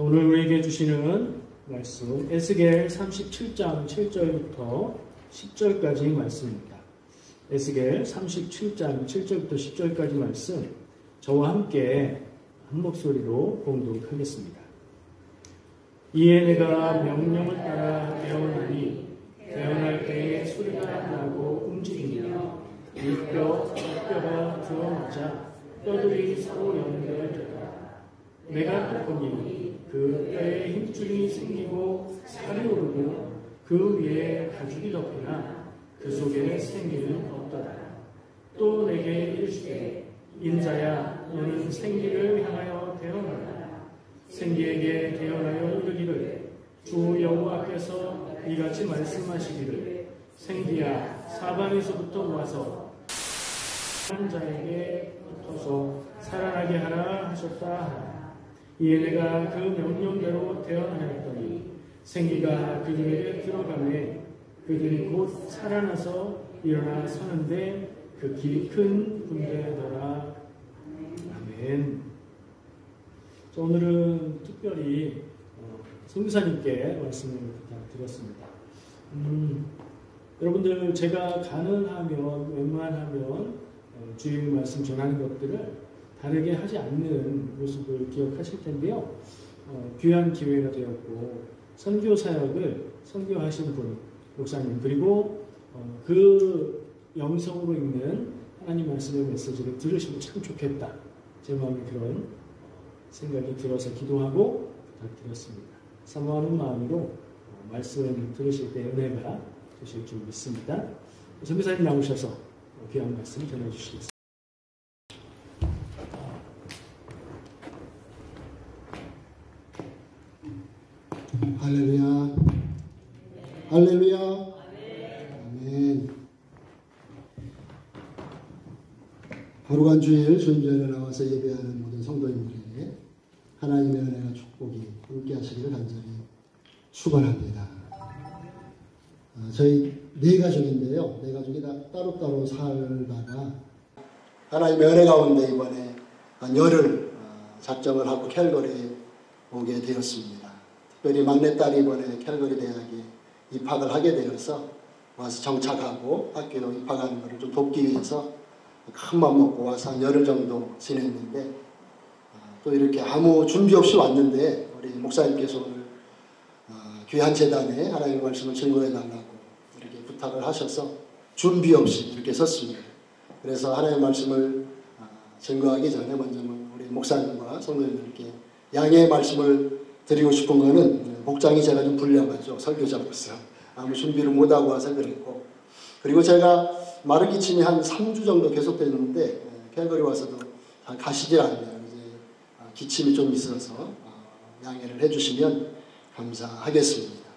오늘 우리에게 주시는 말씀 에스겔 37장 7절부터 10절까지 말씀입니다. 에스겔 37장 7절부터 10절까지 말씀 저와 함께 한 목소리로 봉독하겠습니다. 이에 내가 명령을 따라 깨어나니 깨어날 때에 소리가 나고 움직이며 뼈가 드러나자 뼈들이 서로 연결되더라. 내가 또 보니 그 뼈에 힘줄이 생기고 살이 오르고 그 위에 가죽이 덮으나 그 속에 생기는 없더라. 또 내게 이르시되 인자야 너는 생기를 향하여 대언하라. 생기에게 대언하여 이르기를 주 여호와께서 이같이 말씀하시기를 생기야 사방에서부터 와서 한 자에게 붙어서 살아나게 하라 하셨다 하라. 이에 내가 그 명령대로 대언하였더니 생기가 그들에게 들어가매 그들이 곧 살아나서 일어나 서는데 극히 큰 군대더라. 아멘. 오늘은 특별히 선교사님께 말씀을 부탁드렸습니다. 여러분들 제가 가능하면 웬만하면 주일 말씀 전하는 것들을 다르게 하지 않는 모습을 기억하실 텐데요. 귀한 기회가 되었고 선교 사역을 선교하신 분, 목사님 그리고 그 영성으로 읽는 하나님 말씀의 메시지를 들으시면 참 좋겠다. 제 마음에 그런 생각이 들어서 기도하고 부탁드렸습니다. 사모하는 마음으로 말씀을 들으실 때 은혜가 되실 줄 믿습니다. 선교사님 나오셔서 귀한 말씀 전해주시겠습니다. 할렐루야. 할렐루야. 아멘. 거룩한 주일 주임자리에 나와서 예배하는 모든 성도님들에게 하나님의 은혜와 축복이 함께 하시기를 간절히 축원합니다. 저희 네 가족인데요. 네 가족이 다 따로따로 살다가 하나님의 은혜 가운데 이번에 열흘 작정을 하고 캘거리에 오게 되었습니다. 특별히 막내딸이 이번에 캘거리 대학에 입학을 하게 되어서 와서 정착하고 학교로 입학하는 것을 좀 돕기 위해서 큰맘 먹고 와서 한 열흘 정도 지냈는데 또 이렇게 아무 준비 없이 왔는데 우리 목사님께서 오늘 귀한 재단에 하나님의 말씀을 증거해달라고 이렇게 부탁을 하셔서 준비 없이 이렇게 섰습니다. 그래서 하나님의 말씀을 증거하기 전에 먼저 우리 목사님과 성도님들께 양해의 말씀을 드리고 싶은 거는 복장이 제가 좀 불량하죠. 설교자로서. 아무 준비를 못하고 와서 그랬고. 그리고 제가 마른 기침이 한 3주 정도 계속됐는데 캘거리 와서도 잘 가시질 않네요. 이제 기침이 좀 있어서 양해를 해주시면 감사하겠습니다.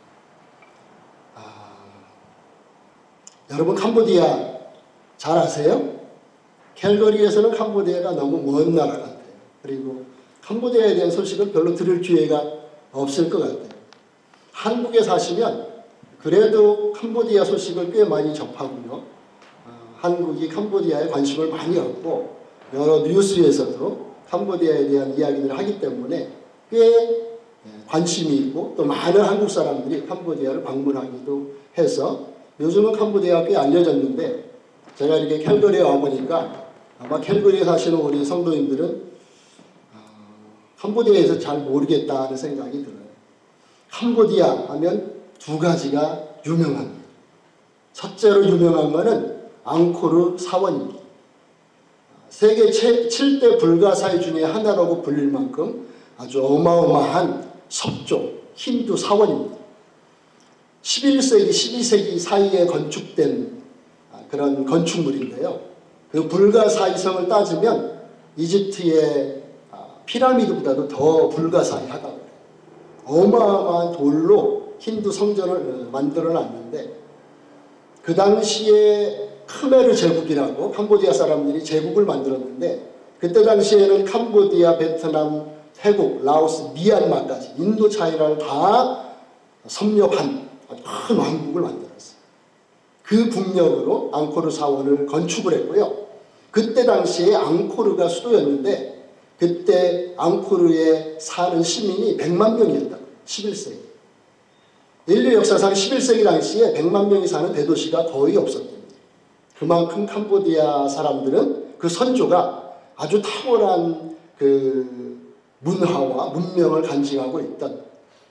여러분 캄보디아 잘 아세요? 캘거리에서는 캄보디아가 너무 먼 나라 같아요. 그리고 캄보디아에 대한 소식을 별로 들을 기회가 없을 것 같아요. 한국에 사시면 그래도 캄보디아 소식을 꽤 많이 접하고요. 한국이 캄보디아에 관심을 많이 갖고 여러 뉴스에서도 캄보디아에 대한 이야기들을 하기 때문에 꽤 관심이 있고 또 많은 한국 사람들이 캄보디아를 방문하기도 해서 요즘은 캄보디아가 꽤 알려졌는데 제가 이렇게 캘거리에 와보니까 아마 캘거리에 사시는 우리 성도님들은 캄보디아에서 잘 모르겠다는 생각이 들어요. 캄보디아 하면 두 가지가 유명합니다. 첫째로 유명한 것은 앙코르 사원입니다. 세계 7대 불가사의 중에 하나라고 불릴 만큼 아주 어마어마한 석조, 힌두 사원입니다. 11세기, 12세기 사이에 건축된 그런 건축물인데요. 그 불가사의성을 따지면 이집트의 피라미드보다도 더 불가사의하다고 그래요. 어마어마한 돌로 힌두 성전을 만들어 놨는데 그 당시에 크메르 제국이라고 캄보디아 사람들이 제국을 만들었는데 그때 당시에는 캄보디아, 베트남, 태국, 라오스, 미얀마까지 인도 차이나를 다 섭렵한 큰 왕국을 만들었어요. 그 국력으로 앙코르 사원을 건축을 했고요. 그때 당시에 앙코르가 수도였는데 그때 앙코르에 사는 시민이 100만 명이었다고. 11세기. 인류 역사상 11세기 당시에 100만 명이 사는 대도시가 거의 없었답니다. 그만큼 캄보디아 사람들은 그 선조가 아주 탁월한 그 문화와 문명을 간직하고 있던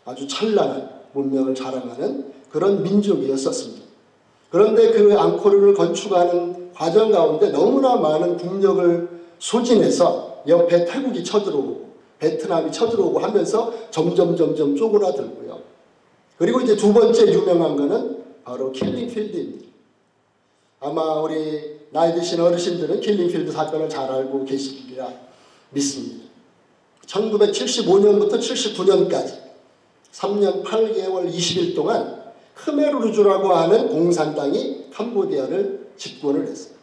아주 찬란한 문명을 자랑하는 그런 민족이었었습니다. 그런데 그 앙코르를 건축하는 과정 가운데 너무나 많은 국력을 소진해서 옆에 태국이 쳐들어오고 베트남이 쳐들어오고 하면서 점점 쪼그라들고요. 그리고 이제 두 번째 유명한 거는 바로 킬링필드입니다. 아마 우리 나이 드신 어르신들은 킬링필드 사건을 잘 알고 계시리라 믿습니다. 1975년부터 79년까지 3년 8개월 20일 동안 크메르루주라고 하는 공산당이 캄보디아를 집권을 했어요.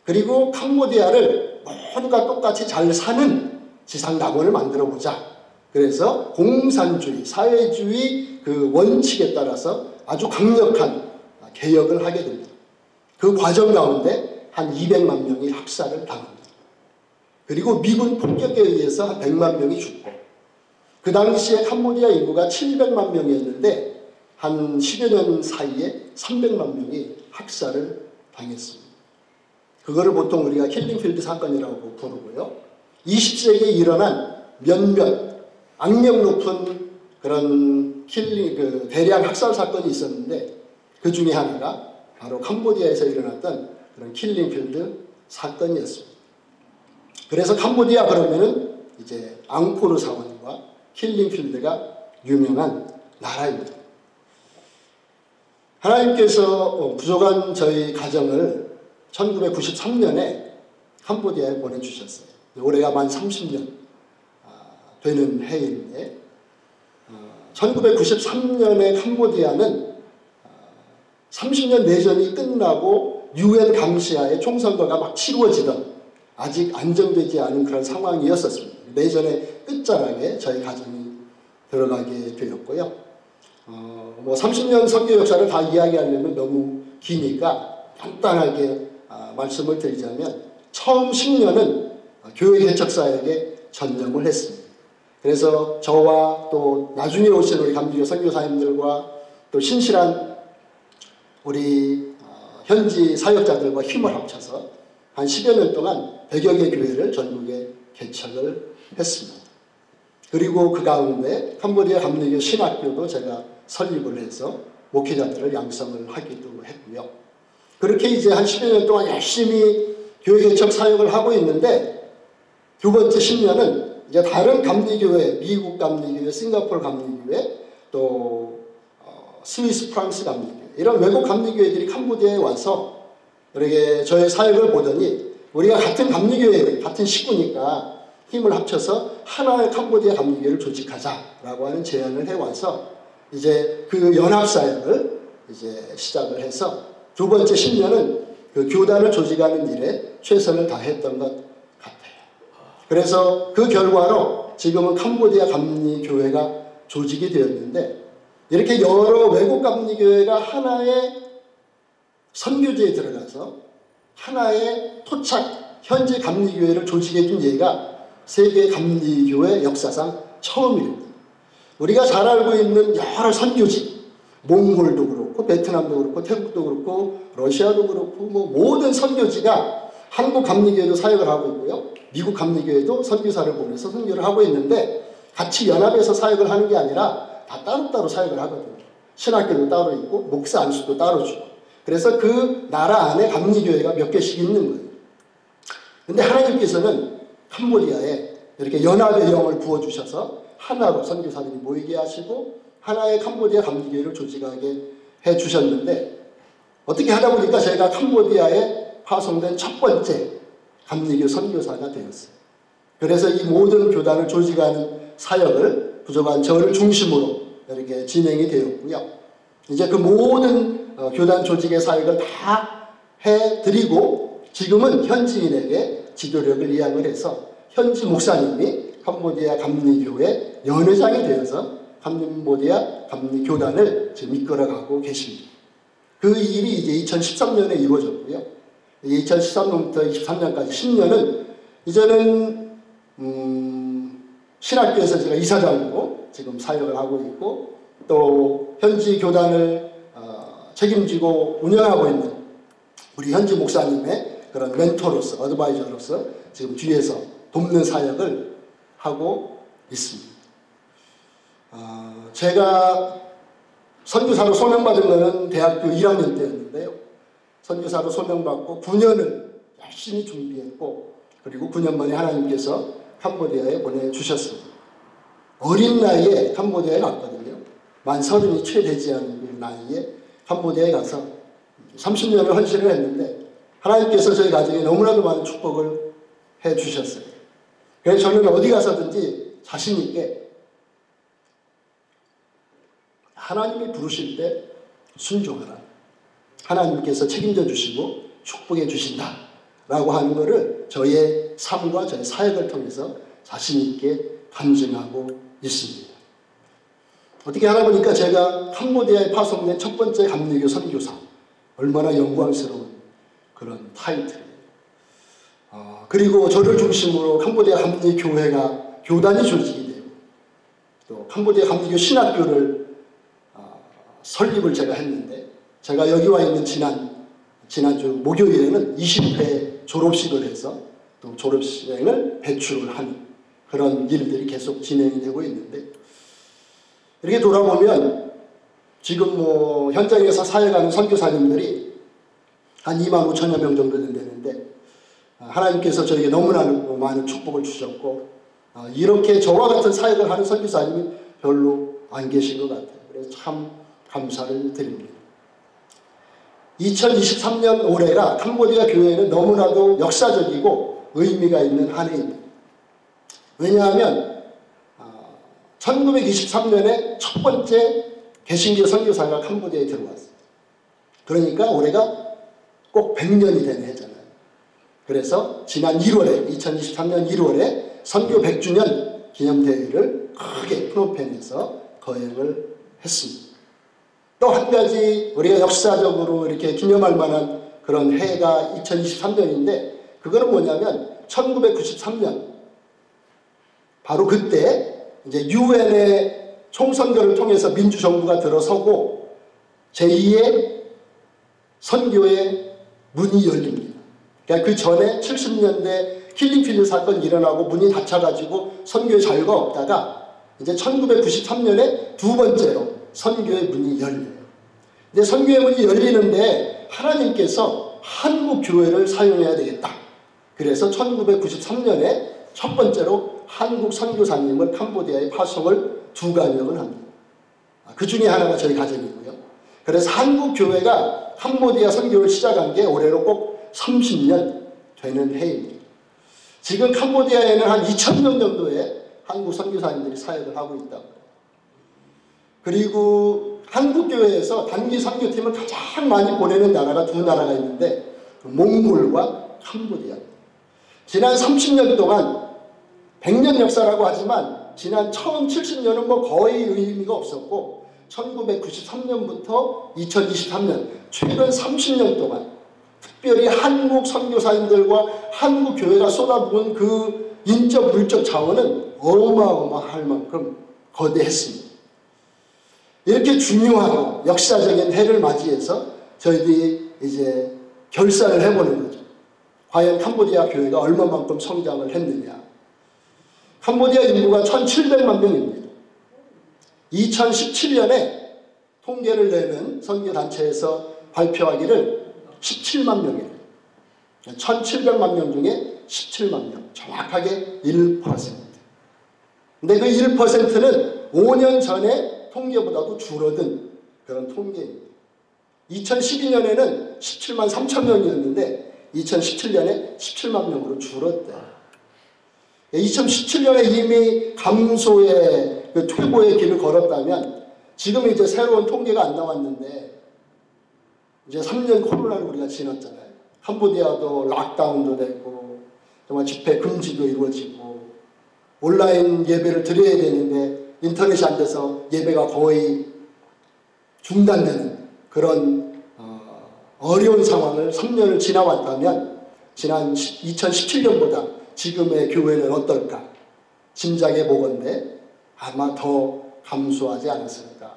그리고 캄보디아를 모두가 똑같이 잘 사는 지상낙원을 만들어보자. 그래서 공산주의, 사회주의 그 원칙에 따라서 아주 강력한 개혁을 하게 됩니다. 그 과정 가운데 한 200만 명이 학살을 당합니다. 그리고 미군 폭격에 의해서 한 100만 명이 죽고, 그 당시에 캄보디아 인구가 700만 명이었는데 한 10여 년 사이에 300만 명이 학살을 당했습니다. 그거를 보통 우리가 킬링필드 사건이라고 부르고요. 20세기에 일어난 몇몇 악명 높은 그런 대량 학살 사건이 있었는데 그 중에 하나가 바로 캄보디아에서 일어났던 그런 킬링필드 사건이었습니다. 그래서 캄보디아 그러면은 이제 앙코르 사원과 킬링필드가 유명한 나라입니다. 하나님께서 부족한 저희 가정을 1993년에 캄보디아에 보내주셨어요. 올해가 만 30년 되는 해인데 1993년에 캄보디아는 30년 내전이 끝나고 UN 감시하에 총선거가 막 치루어지던 아직 안정되지 않은 그런 상황이었었습니다. 내전의 끝자락에 저희 가정이 들어가게 되었고요. 30년 선교 역사를 다 이야기하려면 너무 기니까 간단하게 말씀을 드리자면 처음 10년은 교회 개척사역에 전념을 했습니다. 그래서 저와 또 나중에 오신 우리 감리교 선교사님들과 또 신실한 우리 현지 사역자들과 힘을 합쳐서 한 10여 년 동안 100여 개 교회를 전국에 개척을 했습니다. 그리고 그 가운데 캄보디아 감리교 신학교도 제가 설립을 해서 목회자들을 양성을 하기도 했고요. 그렇게 이제 한 10여 년 동안 열심히 교회 개척 사역을 하고 있는데 두 번째 10년은 이제 다른 감리교회, 미국 감리교회, 싱가포르 감리교회, 또 스위스, 프랑스 감리교회 이런 외국 감리교회들이 캄보디아에 와서 이렇게 저의 사역을 보더니 우리가 같은 감리교회, 같은 식구니까 힘을 합쳐서 하나의 캄보디아 감리교회를 조직하자라고 하는 제안을 해와서 이제 그 연합사역을 이제 시작을 해서 두 번째 10년은 그 교단을 조직하는 일에 최선을 다했던 것 같아요. 그래서 그 결과로 지금은 캄보디아 감리교회가 조직이 되었는데 이렇게 여러 외국 감리교회가 하나의 선교지에 들어가서 하나의 토착 현지 감리교회를 조직해준 예가 세계 감리교회 역사상 처음입니다. 우리가 잘 알고 있는 여러 선교지, 몽골도 그렇고 베트남도 그렇고 태국도 그렇고 러시아도 그렇고 뭐 모든 선교지가 한국 감리교회도 사역을 하고 있고요. 미국 감리교회도 선교사를 보내서 선교를 하고 있는데 같이 연합해서 사역을 하는 게 아니라 다 따로따로 사역을 하거든요. 신학교도 따로 있고 목사 안수도 따로 주고. 그래서 그 나라 안에 감리교회가 몇 개씩 있는 거예요. 근데 하나님께서는 캄보디아에 이렇게 연합의 영을 부어주셔서 하나로 선교사들이 모이게 하시고 하나의 캄보디아 감리교회를 조직하게 해주셨는데 어떻게 하다 보니까 제가 캄보디아에 파송된 첫 번째 감리교 선교사가 되었어요. 그래서 이 모든 교단을 조직하는 사역을 부족한 저를 중심으로 이렇게 진행이 되었고요. 이제 그 모든 교단 조직의 사역을 다 해드리고 지금은 현지인에게 지도력을 이양을 해서 현지 목사님이 캄보디아 감리교회 연회장이 되어서 캄보디아 감리교단을 지금 이끌어가고 계십니다. 그 일이 이제 2013년에 이루어졌고요. 2013년부터 23년까지 10년은 이제는 신학교에서 제가 이사장으로 지금 사역을 하고 있고, 또 현지 교단을 책임지고 운영하고 있는 우리 현지 목사님의 그런 멘토로서, 어드바이저로서 지금 뒤에서 돕는 사역을 하고 있습니다. 제가 선교사로 소명받은 것은 대학교 1학년 때였는데요. 선교사로 소명받고 9년을 열심히 준비했고, 그리고 9년 만에 하나님께서 캄보디아에 보내주셨습니다. 어린 나이에 캄보디아에 갔거든요. 만 30이 채 되지 않은 그 나이에 캄보디아에 가서 30년을 헌신을 했는데, 하나님께서 저희 가정에 너무나도 많은 축복을 해주셨어요. 그래서 저는 어디 가서든지 자신 있게 하나님이 부르실 때 순종하라, 하나님께서 책임져 주시고 축복해 주신다 라고 하는 것을 저의 삶과 저의 사역을 통해서 자신 있게 간증하고 있습니다. 어떻게 하다 보니까 제가 캄보디아에 파송된 첫 번째 감리교 선교사, 얼마나 영광스러운 그런 타이틀이에요. 그리고 저를 중심으로 캄보디아 감리교회가 교단이 조직이 되고, 또 캄보디아 감리교 신학교를 설립을 제가 했는데, 제가 여기 와 있는 지난주 목요일에는 20회 졸업식을 해서 또 졸업생을 배출을 하는 그런 일들이 계속 진행이 되고 있는데, 이렇게 돌아보면 지금 현장에서 사역하는 선교사님들이 한 2만 5천여 명 정도 되는데, 하나님께서 저에게 너무나 많은 축복을 주셨고, 이렇게 저와 같은 사역을 하는 선교사님이 별로 안 계신 것 같아요. 그래서 참 감사를 드립니다. 2023년 올해가 캄보디아 교회에는 너무나도 역사적이고 의미가 있는 한 해입니다. 왜냐하면 1923년에 첫 번째 개신교 선교사가 캄보디아에 들어왔어요. 그러니까 올해가 꼭 100년이 된 해잖아요. 그래서 지난 1월에 2023년 1월에 선교 100주년 기념대회를 크게 프놈펜에서 거행을 했습니다. 또 한 가지 우리가 역사적으로 이렇게 기념할 만한 그런 해가 2023년인데, 그거는 뭐냐면 1993년 바로 그때 이제 유엔의 총선거를 통해서 민주정부가 들어서고 제2의 선교의 문이 열립니다. 그러니까 그 전에 70년대 킬링필드 사건이 일어나고 문이 닫혀가지고 선교에 자유가 없다가 이제 1993년에 두 번째로 선교의 문이 열려요. 근데 선교의 문이 열리는데 하나님께서 한국 교회를 사용해야 되겠다. 그래서 1993년에 첫 번째로 한국 선교사님을 캄보디아에 파송을 2가명을 합니다. 그 중에 하나가 저희 가정이고요. 그래서 한국 교회가 캄보디아 선교를 시작한 게 올해로 꼭 30년 되는 해입니다. 지금 캄보디아에는 한 2,000명 정도의 한국 선교사님들이 사역을 하고 있다고. 그리고 한국교회에서 단기 선교팀을 가장 많이 보내는 나라가 2나라가 있는데, 몽골과 캄보디아. 지난 30년 동안 100년 역사라고 하지만 지난 처음 70년은 거의 의미가 없었고, 1993년부터 2023년 최근 30년 동안 특별히 한국 선교사님들과 한국 교회가 쏟아부은 그 인적 물적 자원은 어마어마할 만큼 거대했습니다. 이렇게 중요하고 역사적인 해를 맞이해서 저희들이 이제 결산을 해보는 거죠. 과연 캄보디아 교회가 얼마만큼 성장을 했느냐. 캄보디아 인구가 1,700만 명입니다. 2017년에 통계를 내는 선교단체에서 발표하기를 17만 명이에요. 1,700만 명 중에 17만 명. 정확하게 1%. 근데 그 1%는 5년 전에 통계보다도 줄어든 그런 통계입니다. 2012년에는 17만 3천 명이었는데 2017년에 17만 명으로 줄었대요. 2017년에 이미 감소의 그 퇴보의 길을 걸었다면, 지금 이제 새로운 통계가 안 나왔는데, 이제 3년 코로나를 우리가 지났잖아요. 캄보디아도 락다운도 되고 정말 집회 금지도 이루어지고 온라인 예배를 드려야 되는데 인터넷이 안 돼서 예배가 거의 중단되는 그런 어려운 상황을 3년을 지나왔다면, 지난 2017년보다 지금의 교회는 어떨까? 짐작해 보건대 아마 더 감소하지 않았을까.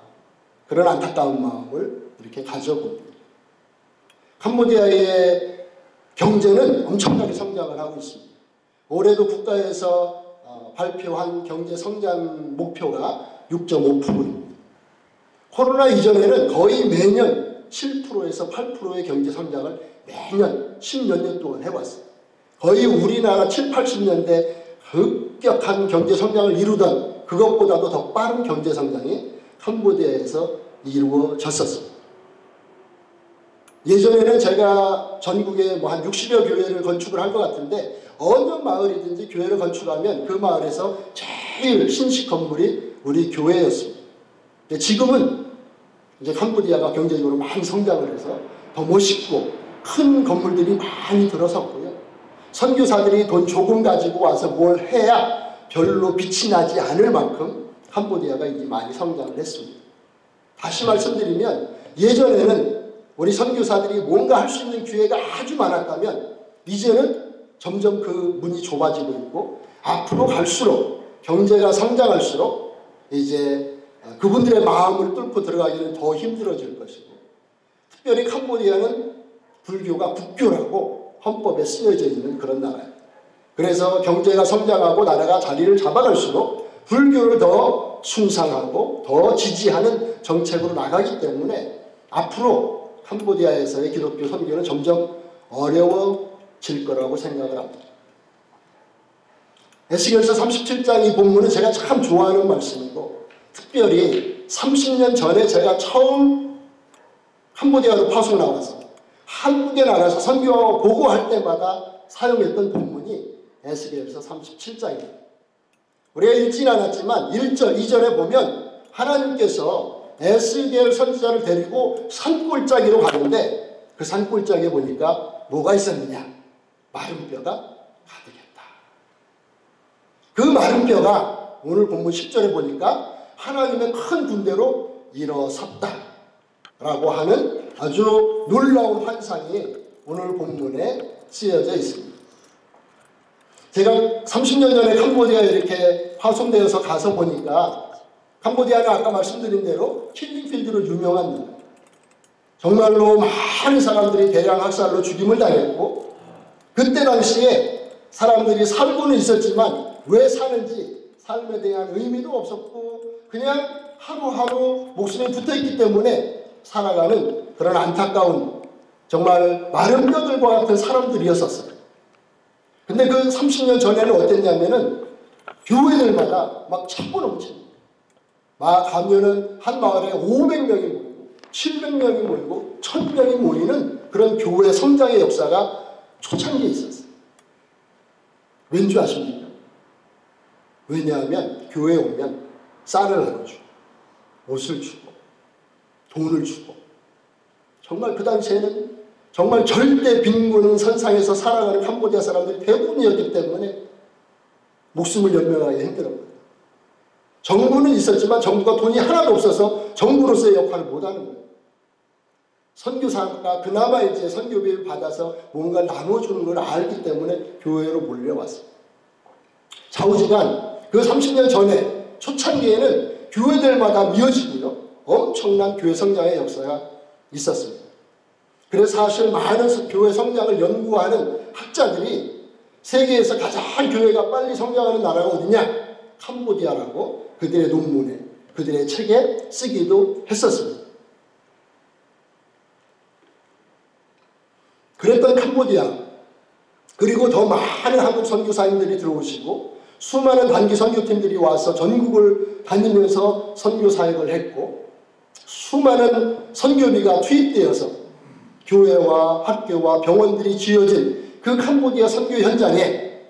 그런 안타까운 마음을 이렇게 가져봅니다. 캄보디아의 경제는 엄청나게 성장을 하고 있습니다. 올해도 국가에서 발표한 경제 성장 목표가 6.5%입니다. 코로나 이전에는 거의 매년 7%에서 8%의 경제 성장을 매년 10몇 년 동안 해왔어요. 거의 우리나라 7, 80년대 급격한 경제 성장을 이루던 그것보다도 더 빠른 경제 성장이 캄보디아에서 이루어졌었습니다. 예전에는 제가 전국에 뭐 한 60여 교회를 건축을 한 것 같은데 어느 마을이든지 교회를 건축하면 그 마을에서 제일 신식 건물이 우리 교회였습니다. 근데 지금은 이제 캄보디아가 경제적으로 많이 성장을 해서 더 멋있고 큰 건물들이 많이 들어섰고요. 선교사들이 돈 조금 가지고 와서 뭘 해야 별로 빛이 나지 않을 만큼 캄보디아가 이제 많이 성장을 했습니다. 다시 말씀드리면 예전에는 우리 선교사들이 뭔가 할 수 있는 기회가 아주 많았다면 이제는 점점 그 문이 좁아지고 있고 앞으로 갈수록 경제가 성장할수록 이제 그분들의 마음을 뚫고 들어가기는 더 힘들어질 것이고 특별히 캄보디아는 불교가 국교라고 헌법에 쓰여져 있는 그런 나라예요. 그래서 경제가 성장하고 나라가 자리를 잡아갈수록 불교를 더 숭상하고 더 지지하는 정책으로 나가기 때문에 앞으로 캄보디아에서의 기독교 선교는 점점 어려워질 거라고 생각을 합니다. 에스겔서 37장 이 본문은 제가 참 좋아하는 말씀이고 특별히 30년 전에 제가 처음 캄보디아로 파송 나와서 한국에 나가서 선교 보고할 때마다 사용했던 본문이 에스겔서 37장입니다. 우리가 읽진 않았지만 1절, 2절에 보면 하나님께서 에스겔 선지자를 데리고 산골짜기로 가는데 그 산골짜기에 보니까 뭐가 있었느냐? 마른 뼈가 가득했다. 그 마른 뼈가 오늘 본문 10절에 보니까 하나님의 큰 군대로 일어섰다 라고 하는 아주 놀라운 환상이 오늘 본문에 쓰여져 있습니다. 제가 30년 전에 캄보디아에 이렇게 파송되어서 가서 보니까 캄보디아는 아까 말씀드린 대로 킬링필드로 유명한 나라. 정말로 많은 사람들이 대량 학살로 죽임을 당했고 그때 당시에 사람들이 살고는 있었지만 왜 사는지 삶에 대한 의미도 없었고 그냥 하루하루 목숨에 붙어있기 때문에 살아가는 그런 안타까운 정말 마른 뼈들과 같은 사람들이었었어요. 근데 그 30년 전에는 어땠냐면은 교회들마다 막 차고 넘칩니다. 막 가면은 한 마을에 500명이 모이고 700명이 모이고 1000명이 모이는 그런 교회 성장의 역사가 초창기에 있었어요. 왠지 아십니까? 왜냐하면 교회에 오면 쌀을 나눠주고 옷을 주고 돈을 주고 정말 그 당시에는 정말 절대 빈곤 선상에서 살아가는 캄보디아 사람들이 대부분이었기 때문에 목숨을 연명하기 힘들었거든요. 정부는 있었지만 정부가 돈이 하나도 없어서 정부로서의 역할을 못하는 거예요. 선교사가 그나마 이제 선교비를 받아서 뭔가 나눠주는 걸 알기 때문에 교회로 몰려왔어요. 좌우지간 그 30년 전에 초창기에는 교회들마다 미어지고요. 엄청난 교회 성장의 역사가 있었습니다. 그래서 사실 많은 교회 성장을 연구하는 학자들이 세계에서 가장 교회가 빨리 성장하는 나라가 어디냐? 캄보디아라고 그들의 논문에, 그들의 책에 쓰기도 했었습니다. 그랬던 캄보디아, 그리고 더 많은 한국 선교사님들이 들어오시고 수많은 단기 선교팀들이 와서 전국을 다니면서 선교 사역을 했고 수많은 선교비가 투입되어서 교회와 학교와 병원들이 지어진 그 캄보디아 선교 현장에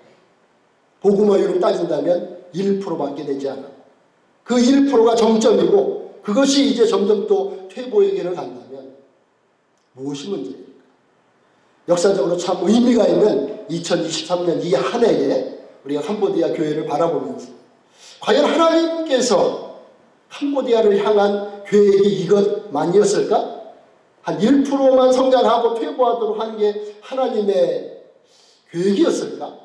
복음화율을 따진다면 1%밖에 되지 않아. 그 1%가 정점이고 그것이 이제 점점 또 퇴보의 길을 간다면 무엇이 문제입니까? 역사적으로 참 의미가 있는 2023년 이 한 해에 우리가 캄보디아 교회를 바라보면서 과연 하나님께서 캄보디아를 향한 계획이 이것만이었을까? 한 1%만 성장하고 퇴보하도록 한 게 하나님의 계획이었을까?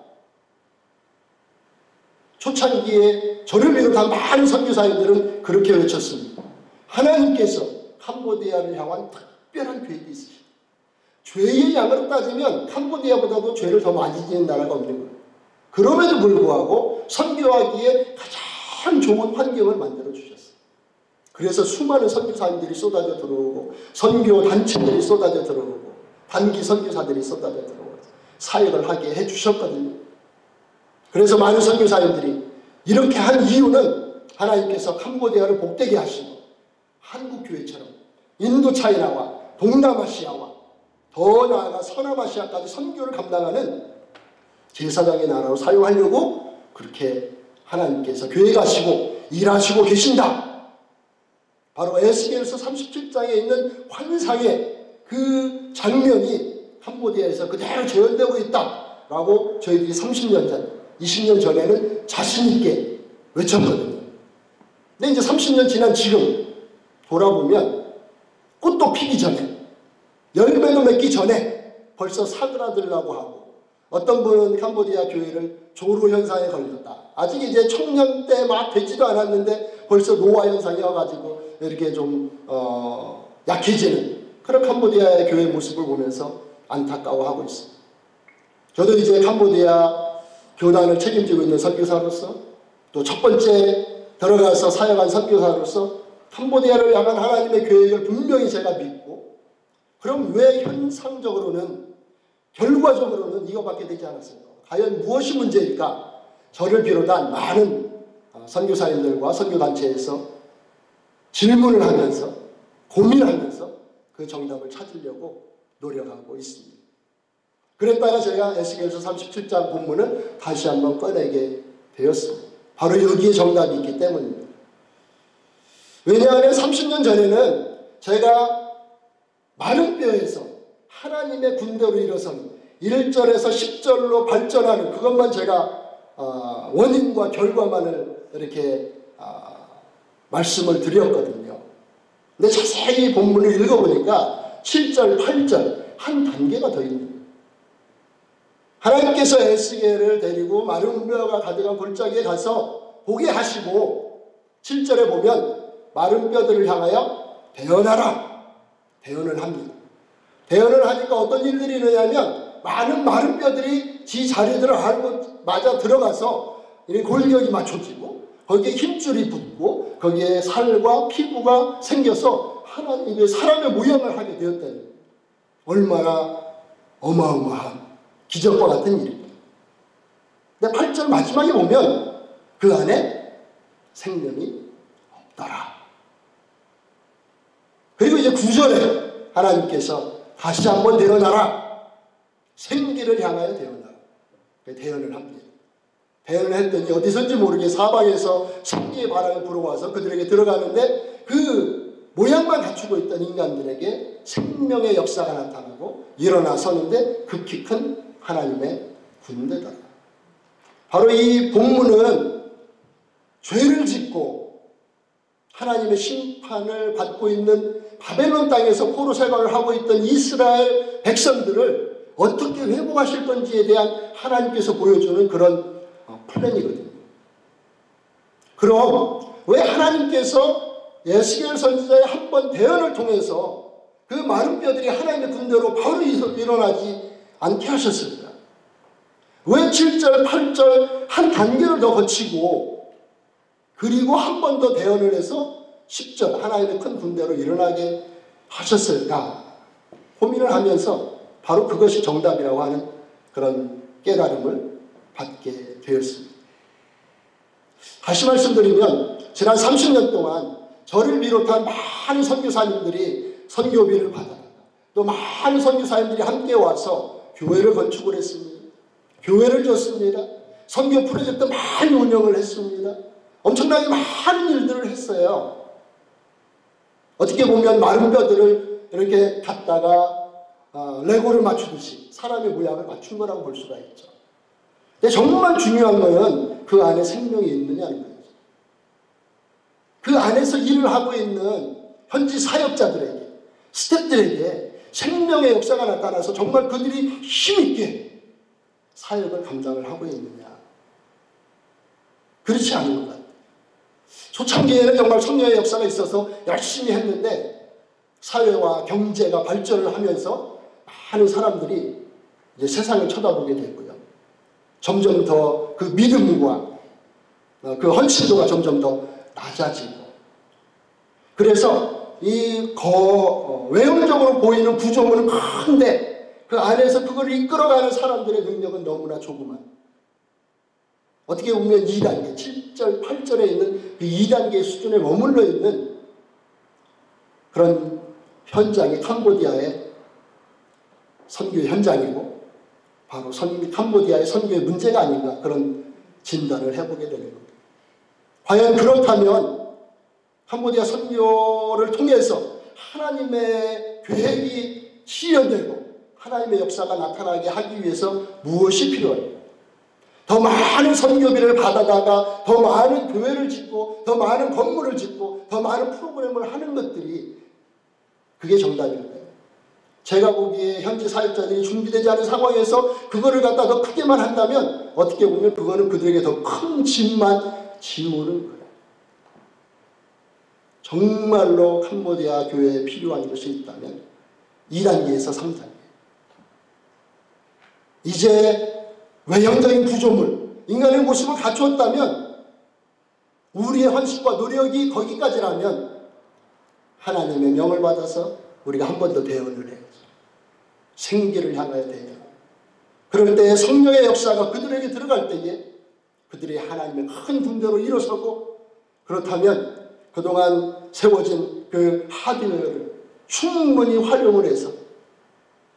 초창기에 저를 비롯한 많은 선교사님들은 그렇게 외쳤습니다. 하나님께서 캄보디아를 향한 특별한 계획이 있으시다. 죄의 양으로 따지면 캄보디아보다도 죄를 더 많이 지은 나라가 없는 거예요. 그럼에도 불구하고 선교하기에 가장 좋은 환경을 만들어 주셨어요. 그래서 수많은 선교사님들이 쏟아져 들어오고 선교 단체들이 쏟아져 들어오고 단기 선교사들이 쏟아져 들어오고 사역을 하게 해주셨거든요. 그래서 많은 선교사님들이 이렇게 한 이유는 하나님께서 캄보디아를 복되게 하시고 한국교회처럼 인도 차이나와 동남아시아와 더 나아가 서남아시아까지 선교를 감당하는 제사장의 나라로 사용하려고 그렇게 하나님께서 계획하시고 일하시고 계신다. 바로 에스겔서 37장에 있는 환상의 그 장면이 캄보디아에서 그대로 재현되고 있다라고 저희들이 30년 전, 20년 전에는 자신 있게 외쳤거든요. 근데 이제 30년 지난 지금 돌아보면 꽃도 피기 전에 열매도 맺기 전에 벌써 사그라들라고 하고 어떤 분은 캄보디아 교회를 조루 현상에 걸렸다. 아직 이제 청년 때 막 되지도 않았는데 벌써 노화 현상이 와가지고 이렇게 좀 약해지는 그런 캄보디아의 교회 모습을 보면서 안타까워하고 있습니다. 저도 이제 캄보디아 교단을 책임지고 있는 선교사로서 또 첫 번째 들어가서 사역한 선교사로서 캄보디아를 향한 하나님의 계획을 분명히 제가 믿고 그럼 왜 현상적으로는 결과적으로는 이거밖에 되지 않았을까? 과연 무엇이 문제일까? 저를 비롯한 많은 선교사님들과 선교단체에서 질문을 하면서 고민하면서 그 정답을 찾으려고 노력하고 있습니다. 그랬다가 제가 에스겔서 37장 본문을 다시 한번 꺼내게 되었습니다. 바로 여기에 정답이 있기 때문입니다. 왜냐하면 30년 전에는 제가 마른 뼈에서 하나님의 군대로 일어서는 1절에서 10절로 발전하는 그것만 제가 원인과 결과만을 이렇게 말씀을 드렸거든요. 근데 자세히 본문을 읽어보니까 7절, 8절 한 단계가 더 있는 거예요. 하나님께서 에스겔을 데리고 마른 뼈가 가득한 골짜기에 가서 보게 하시고 7절에 보면 마른 뼈들을 향하여 대언하라. 대언을 합니다. 대언을 하니까 어떤 일들이 일어나냐면 많은 마른 뼈들이 지 자리들을 맞아 들어가서 골격이 맞춰지고 거기에 힘줄이 붙고 거기에 살과 피부가 생겨서 하나님의 사람의 모양을 하게 되었다는 거예요. 얼마나 어마어마한 기적과 같은 일입니다. 근데 8절 마지막에 보면 그 안에 생명이 없더라. 그리고 이제 9절에 하나님께서 다시 한번 대언하라. 생기를 향하여 대언하라. 대언을 합니다. 대언을 했더니 어디선지 모르게 사방에서 생기의 바람이 불어와서 그들에게 들어가는데 그 모양만 갖추고 있던 인간들에게 생명의 역사가 나타나고 일어나 서는데 극히 큰 하나님의 군대더라. 바로 이 본문은 죄를 짓고 하나님의 심판을 받고 있는 바벨론 땅에서 포로 생활을 하고 있던 이스라엘 백성들을 어떻게 회복하실 건지에 대한 하나님께서 보여주는 그런 플랜이거든요. 그럼 왜 하나님께서 에스겔 선지자의 한 번 대언을 통해서 그 마른 뼈들이 하나님의 군대로 바로 일어나지 않게 하셨습니다. 왜 7절, 8절 한 단계를 더 거치고 그리고 한 번 더 대언을 해서 10절 하나님의 큰 군대로 일어나게 하셨을까? 고민을 하면서 바로 그것이 정답이라고 하는 그런 깨달음을 받게 되었습니다. 다시 말씀드리면 지난 30년 동안 저를 비롯한 많은 선교사님들이 선교비를 받아라. 또 많은 선교사님들이 함께 와서 교회를 건축을 했습니다. 교회를 줬습니다. 선교 프로젝트 많이 운영을 했습니다. 엄청나게 많은 일들을 했어요. 어떻게 보면 마른 뼈들을 이렇게 갖다가 레고를 맞추듯이 사람의 모양을 맞춘 거라고 볼 수가 있죠. 근데 정말 중요한 것은 그 안에 생명이 있느냐는 거죠. 그 안에서 일을 하고 있는 현지 사역자들에게, 스태프들에게 생명의 역사가 나타나서 정말 그들이 힘있게 사역을 감당을 하고 있느냐. 그렇지 않은 것 같아요. 초창기에는 정말 성령의 역사가 있어서 열심히 했는데 사회와 경제가 발전을 하면서 많은 사람들이 이제 세상을 쳐다보게 되고요. 점점 더 그 믿음과 그 헌신도가 점점 더 낮아지고, 그래서 이 외형적으로 보이는 구조물은 큰데 그 안에서 그걸 이끌어가는 사람들의 능력은 너무나 조그만, 어떻게 보면 2단계, 7절, 8절에 있는 그 2단계 수준에 머물러 있는 그런 현장이 캄보디아의 선교 현장이고, 바로 캄보디아의 선교의 문제가 아닌가, 그런 진단을 해보게 되는 겁니다. 과연 그렇다면 캄보디아 선교를 통해서 하나님의 계획이 실현되고 하나님의 역사가 나타나게 하기 위해서 무엇이 필요할까요? 더 많은 선교비를 받아다가 더 많은 교회를 짓고 더 많은 건물을 짓고 더 많은 프로그램을 하는 것들이 그게 정답일까요? 제가 보기에 현지 사역자들이 준비되지 않은 상황에서 그거를 갖다 더 크게만 한다면 어떻게 보면 그거는 그들에게 더 큰 짐만 지우는 거예요. 정말로 캄보디아 교회에 필요한 것이 있다면 2단계에서 3단계. 이제 외형적인 구조물, 인간의 모습을 갖추었다면, 우리의 헌신과 노력이 거기까지라면 하나님의 명을 받아서 우리가 한 번 더 대언을 해야죠. 생기를 향하여 대언. 그럴 때 성령의 역사가 그들에게 들어갈 때에 그들이 하나님의 큰 군대로 일어서고, 그렇다면 그동안 세워진 그 하드웨어를 충분히 활용을 해서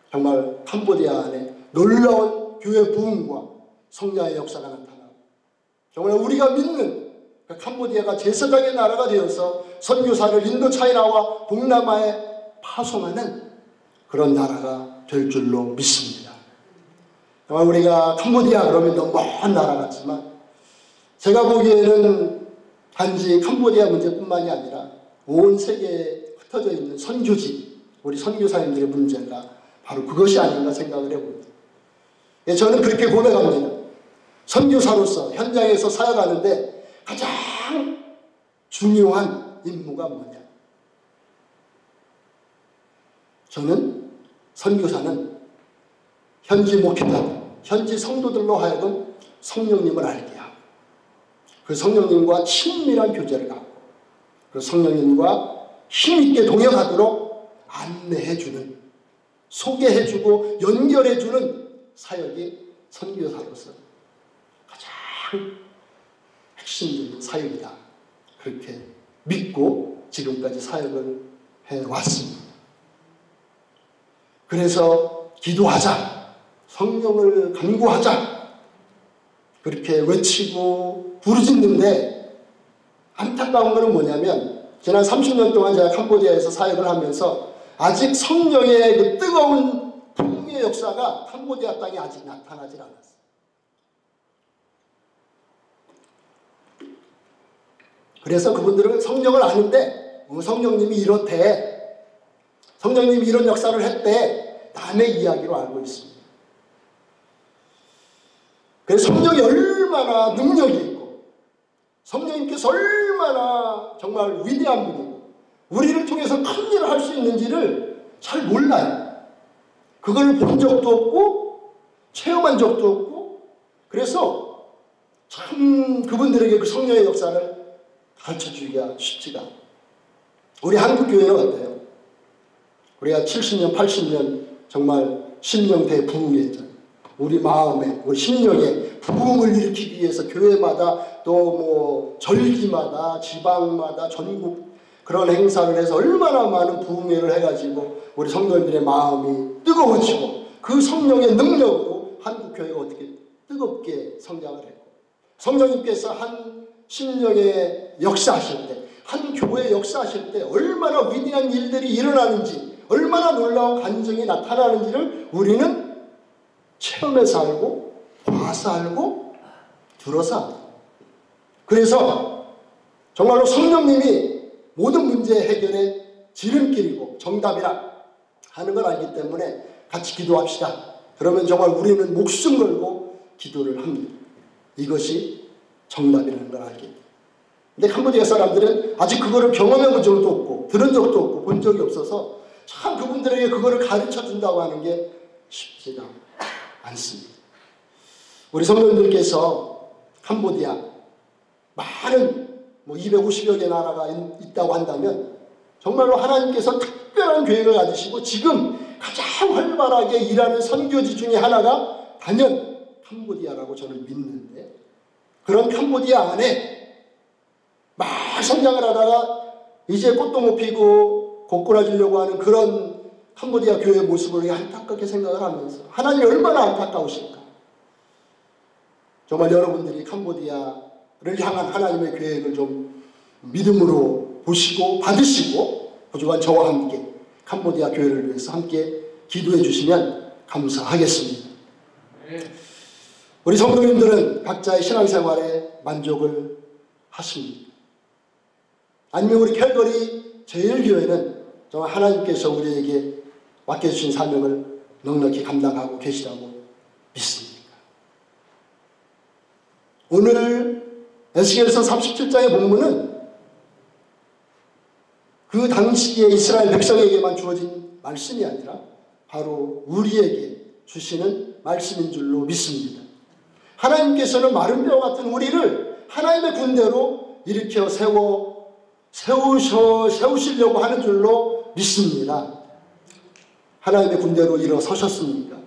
정말 캄보디아 안에 놀라운 교회 부흥과 성령의 역사가 나타나고, 정말 우리가 믿는 그 캄보디아가 제사장의 나라가 되어서 선교사를 인도 차이나와 동남아에 파송하는 그런 나라가 될 줄로 믿습니다. 정말 우리가 캄보디아 그러면 너무 먼 나라 같지만, 제가 보기에는 단지 캄보디아 문제뿐만이 아니라 온 세계에 흩어져 있는 선교지, 우리 선교사님들의 문제가 바로 그것이 아닌가 생각을 해봅니다. 저는 그렇게 고백합니다. 선교사로서 현장에서 살아가는데 가장 중요한 임무가 뭐냐? 저는 선교사는 현지 목회자들, 현지 성도들로 하여금 성령님을 알게 하고, 그 성령님과 친밀한 교제를 갖고, 그 성령님과 힘있게 동역하도록 안내해주는, 소개해주고 연결해주는 사역이 선교사로서 가장 핵심적인 사역이다. 그렇게 믿고 지금까지 사역을 해왔습니다. 그래서 기도하자, 성령을 간구하자, 그렇게 외치고 부르짖는데, 안타까운 것은 뭐냐면 지난 30년 동안 제가 캄보디아에서 사역을 하면서 아직 성령의 그 뜨거운 풍의 역사가 캄보디아 땅에 아직 나타나질 않았어요. 그래서 그분들은 성령을 아는데 성령님이 이렇대, 성령님이 이런 역사를 했대, 남의 이야기로 알고 있습니다. 그래서 성령이 얼마나 능력이 있고 성령님께서 얼마나 정말 위대한 분이고 우리를 통해서 큰 일을 할 수 있는지를 잘 몰라요. 그걸 본 적도 없고 체험한 적도 없고, 그래서 참 그분들에게 그 성령의 역사를 가르쳐주기가 쉽지가 않아요. 우리 한국교회는 어때요? 우리가 70년, 80년 정말 심령 대부흥했잖아요. 우리 마음에, 우리 심령에 부흥을 일으키기 위해서 교회마다 또 뭐 절기마다 지방마다 전국 그런 행사를 해서 얼마나 많은 부흥회를 해가지고 우리 성도님들의 마음이 뜨거워지고, 그 성령의 능력으로 한국교회가 어떻게 뜨겁게 성장을 했고, 성령님께서 한 심령의 역사하실 때, 한 교회의 역사하실 때 얼마나 위대한 일들이 일어나는지, 얼마나 놀라운 간증이 나타나는지를 우리는 체험해서 알고, 봐서 알고, 들어서 알고. 그래서 정말로 성령님이 모든 문제 해결의 지름길이고 정답이라 하는 걸 알기 때문에 같이 기도합시다. 그러면 정말 우리는 목숨 걸고 기도를 합니다. 이것이 정답이라는 걸 알게 돼요. 근데 캄보디아 사람들은 아직 그거를 경험해 본 적도 없고 들은 적도 없고 본 적이 없어서 참 그분들에게 그거를 가르쳐 준다고 하는 게 쉽지가 않습니다. 우리 성도님들께서 캄보디아 많은 250여 개 나라가 있다고 한다면 정말로 하나님께서 특별한 계획을 가지시고 지금 가장 활발하게 일하는 선교지 중에 하나가 단연 캄보디아라고 저는 믿는데, 그런 캄보디아 안에 막 성장을 하다가 이제 꽃도 못 피고 고꾸라지려고 하는 그런 캄보디아 교회의 모습을 안타깝게 생각을 하면서 하나님이 얼마나 안타까우실까. 정말 여러분들이 캄보디아를 향한 하나님의 계획을 좀 믿음으로 보시고 받으시고 부족한 저와 함께 캄보디아 교회를 위해서 함께 기도해 주시면 감사하겠습니다. 우리 성도님들은 각자의 신앙생활에 만족을 하십니다. 아니면 우리 캘거리 제일교회는 정말 하나님께서 우리에게 맡겨주신 사명을 넉넉히 감당하고 계시다고 믿습니다. 오늘 에스겔서 37장의 본문은 그 당시의 이스라엘 백성에게만 주어진 말씀이 아니라 바로 우리에게 주시는 말씀인 줄로 믿습니다. 하나님께서는 마른 뼈 같은 우리를 하나님의 군대로 일으켜 세우시려고 하는 줄로 믿습니다. 하나님의 군대로 일어서셨습니까?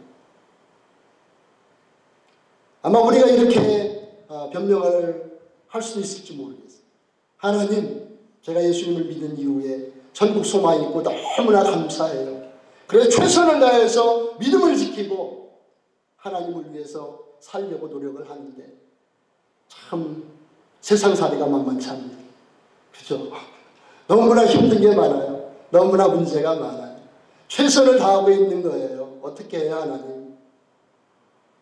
아마 우리가 이렇게 변명을 할 수도 있을지 모르겠어요. 하나님, 제가 예수님을 믿은 이후에 천국 소망이 있고 너무나 감사해요. 그래서 최선을 다해서 믿음을 지키고 하나님을 위해서 살려고 노력을 하는데 참 세상살이가 만만치 않네요. 그죠? 너무나 힘든 게 많아요. 너무나 문제가 많아요. 최선을 다하고 있는 거예요. 어떻게 해야 하나님?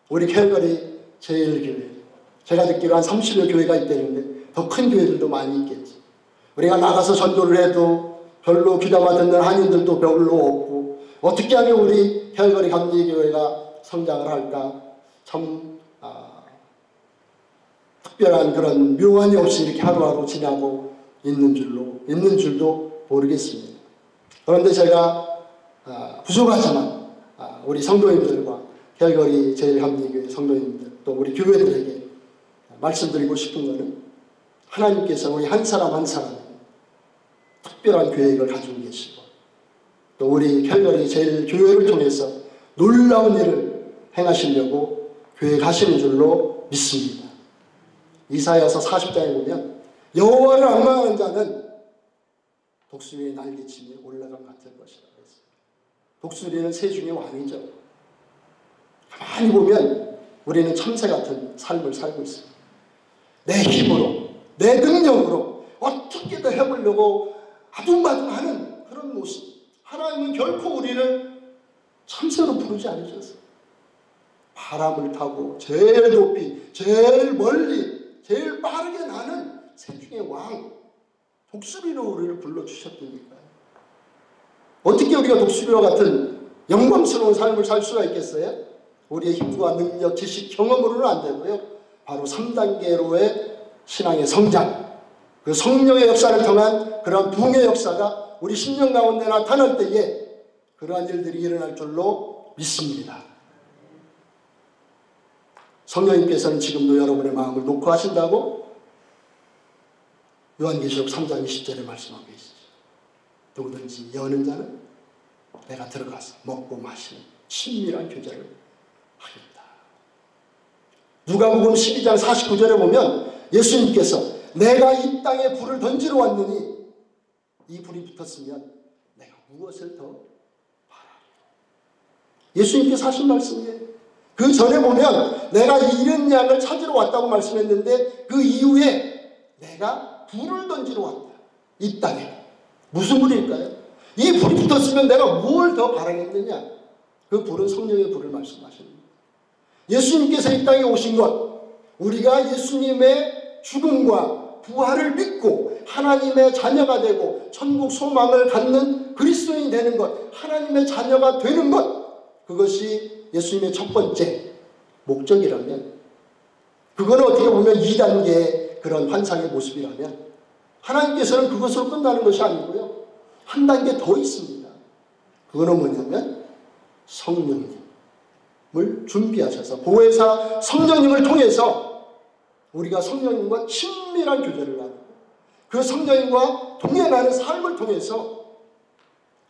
우리 캘거리 제일교회, 제가 듣기로 한 30여 교회가 있다는데 더 큰 교회들도 많이 있겠지. 우리가 나가서 전도를 해도 별로 귀담아 듣는 한인들도 별로 없고 어떻게 하면 우리 캘거리 감리교회가 성장을 할까? 참 특별한 그런 묘안이 없이 이렇게 하루하루 지나고 있는 줄도 모르겠습니다. 그런데 제가 부족하지만 우리 성도님들과 캘거리 제일감리교회 성도님들 또 우리 교회들에게 말씀드리고 싶은 것은 하나님께서 우리 한 사람 한 사람에게 특별한 계획을 가지고 계시고 또 우리 캘거리 제일교회를 통해서 놀라운 일을 행하시려고 계획하시는 줄로 믿습니다. 이사야서 40장에 보면 여호와를 앙망하는 자는 독수리의 날개치며 올라감 같을 것이라 그랬어요. 독수리는 새 중의 왕이죠. 가만히 보면 우리는 참새 같은 삶을 살고 있습니다. 내 힘으로, 내 능력으로 어떻게든 해보려고 아둥바둥하는 그런 모습. 하나님은 결코 우리를 참새로 부르지 않으셨어요. 바람을 타고 제일 높이, 제일 멀리, 제일 빠르게 나는 새 중의 왕, 독수리로 우리를 불러주셨다니까요. 어떻게 우리가 독수리와 같은 영광스러운 삶을 살 수가 있겠어요? 우리의 힘과 능력, 지식, 경험으로는 안 되고요. 바로 3단계로의 신앙의 성장, 그 성령의 역사를 통한 그런 부흥의 역사가 우리 심령 가운데 나타날 때에 그러한 일들이 일어날 줄로 믿습니다. 성령님께서는 지금도 여러분의 마음을 놓고 하신다고 요한계시록 3장 20절에 말씀하고 계시죠. 누구든지 여는 자는 내가 들어가서 먹고 마시는 친밀한 교제를 하겠다. 누가복음 12장 49절에 보면 예수님께서 내가 이 땅에 불을 던지러 왔느니 이 불이 붙었으면 내가 무엇을 더 바라리요. 예수님께서 하신 말씀이에요. 그 전에 보면 내가 잃은 양을 찾으러 왔다고 말씀했는데 그 이후에 내가 불을 던지러 왔다. 이 땅에. 무슨 불일까요? 이 불이 붙었으면 내가 뭘 더 바라겠느냐. 그 불은 성령의 불을 말씀하시는 거예요. 예수님께서 이 땅에 오신 것, 우리가 예수님의 죽음과 부활을 믿고 하나님의 자녀가 되고 천국 소망을 갖는 그리스도인이 되는 것, 하나님의 자녀가 되는 것, 그것이 예수님의 첫 번째 목적이라면 그거는 어떻게 보면 2단계의 그런 환상의 모습이라면 하나님께서는 그것으로 끝나는 것이 아니고요. 한 단계 더 있습니다. 그거는 뭐냐면 성령님을 준비하셔서 보혜사 성령님을 통해서 우리가 성령님과 친밀한 교제를 나누고 그 성령님과 동행하는 삶을 통해서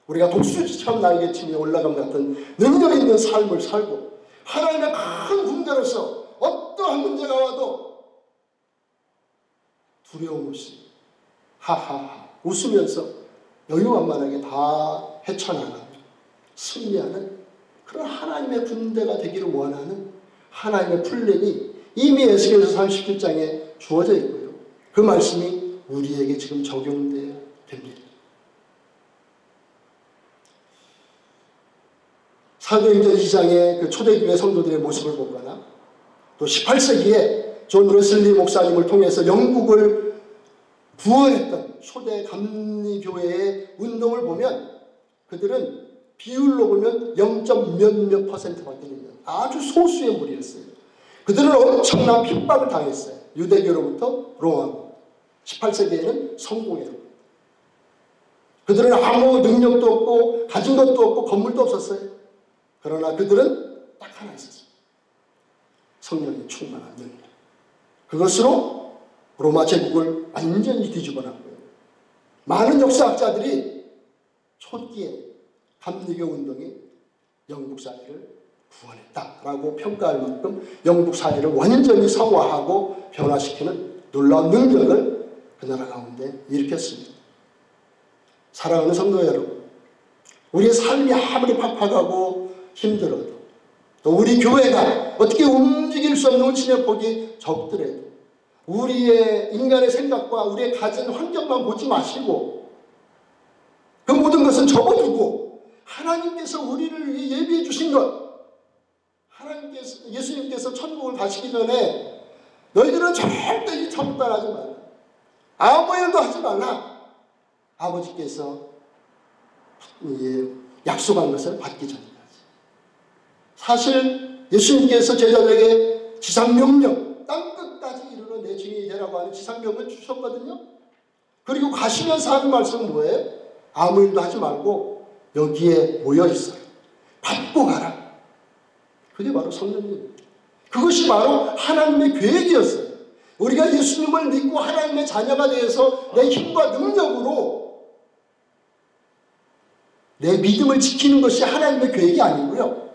우리가 독수지처럼 날개치며 올라감 같은 능력 있는 삶을 살고 하나님의 큰 군대로서 어떠한 문제가 와도 두려움 없이 하하하 웃으면서 여유만만하게 다 헤쳐나가며 승리하는 그런 하나님의 군대가 되기를 원하는 하나님의 플랜이 이미 에스겔서 37장에 주어져 있고요. 그 말씀이 우리에게 지금 적용돼야 됩니다. 사도행전 2장의 그 초대교회 성도들의 모습을 보거나 또 18세기에 존 웨슬리 목사님을 통해서 영국을 구원했던 초대 감리교회의 운동을 보면 그들은 비율로 보면 0.몇몇 %밖에 됩니다. 아주 소수의 무리였어요. 그들은 엄청난 핍박을 당했어요. 유대교로부터 로마로. 18세기에는 성공회로. 그들은 아무 능력도 없고 가진 것도 없고 건물도 없었어요. 그러나 그들은 딱 하나 있었어요. 성령이 충만한 능력. 그것으로 로마 제국을 완전히 뒤집어놨고요. 많은 역사학자들이 초기에 감리교 운동이 영국 사회를 구원했다라고 평가할 만큼 영국 사회를 완전히 성화하고 변화시키는 놀라운 능력을 그 나라 가운데 일으켰습니다. 사랑하는 성도 여러분, 우리의 삶이 아무리 팍팍하고 힘들어도 또 우리 교회가 어떻게 움직일 수 없는 운신의 폭이 적더라도 우리의 인간의 생각과 우리의 가진 환경만 보지 마시고 그 모든 것은 접어두고 하나님께서 우리를 위해 예비해 주신 것, 하나님께서 예수님께서 천국을 가시기 전에 너희들은 절대 이 천국 따라하지 말라, 아무 일도 하지 말라, 아버지께서 약속한 것을 받기 전까지. 사실 예수님께서 제자들에게 지상명령, 땅끝까지 이르러 내 증인이 되라고 하는 지상명령을 주셨거든요. 그리고 가시면서 하는 말씀은 뭐예요? 아무 일도 하지 말고 여기에 모여있어요. 받고 가라. 그게 바로 성령님. 그것이 바로 하나님의 계획이었어요. 우리가 예수님을 믿고 하나님의 자녀가 되어서 내 힘과 능력으로 내 믿음을 지키는 것이 하나님의 계획이 아니고요.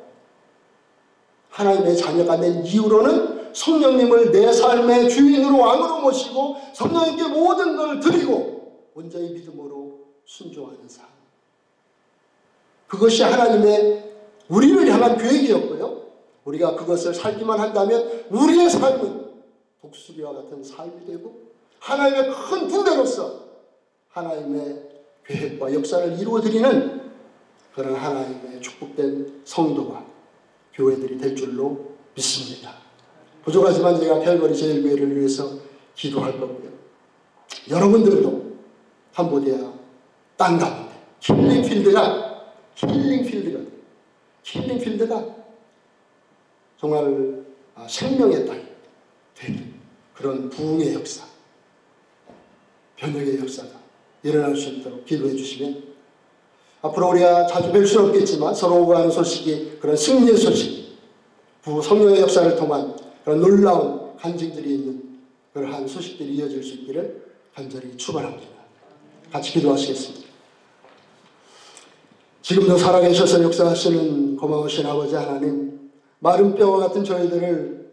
하나님의 자녀가 된 이후로는 성령님을 내 삶의 주인으로 왕으로 모시고 성령님께 모든 걸 드리고 온전히 믿음으로 순종하는 삶. 그것이 하나님의 우리를 향한 계획이었고요. 우리가 그것을 살기만 한다면 우리의 삶은 독수리와 같은 삶이 되고 하나님의 큰 군대로서 하나님의 계획과 역사를 이루어드리는 그런 하나님의 축복된 성도가 교회들이 될 줄로 믿습니다. 부족하지만 제가 캘거리 제일교회를 위해서 기도할 거고요. 여러분들도 캄보디아 땅 가운데 힐링필드가 정말 생명의 땅이 되는 그런 부흥의 역사, 변혁의 역사가 일어날 수 있도록 기도해 주시면 앞으로 우리가 자주 뵐 수는 없겠지만 서로 오가는 소식이 그런 승리의 소식, 성령의 역사를 통한 그런 놀라운 간증들이 있는 그러한 소식들이 이어질 수 있기를 간절히 축원합니다. 같이 기도하시겠습니다. 지금도 살아계셔서 역사하시는 고마우신 아버지 하나님, 마른 뼈와 같은 저희들을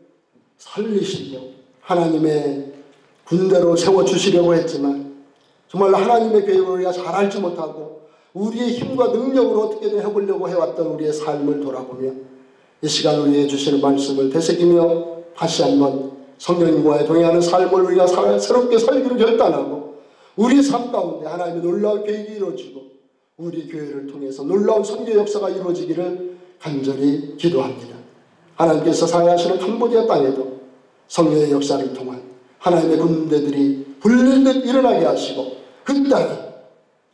살리시고 하나님의 군대로 세워주시려고 했지만 정말로 하나님의 계획을 우리가 잘 알지 못하고 우리의 힘과 능력으로 어떻게든 해보려고 해왔던 우리의 삶을 돌아보며 이 시간 우리에게 주시는 말씀을 되새기며 다시 한번 성령님과의 동행하는 삶을 우리가 새롭게 살기로 결단하고 우리의 삶 가운데 하나님의 놀라운 계획이 이루어지고 우리 교회를 통해서 놀라운 선교 역사가 이루어지기를 간절히 기도합니다. 하나님께서 사용하시는 캄보디아 땅에도 성령의 역사를 통한 하나님의 군대들이 불릴듯 일어나게 하시고 그 땅이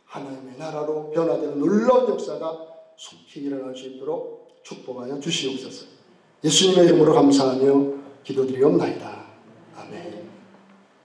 하나님의 나라로 변화되는 놀라운 역사가 속히 일어날 수 있도록 축복하여 주시옵소서. 예수님의 이름으로 감사하며 기도드리옵나이다.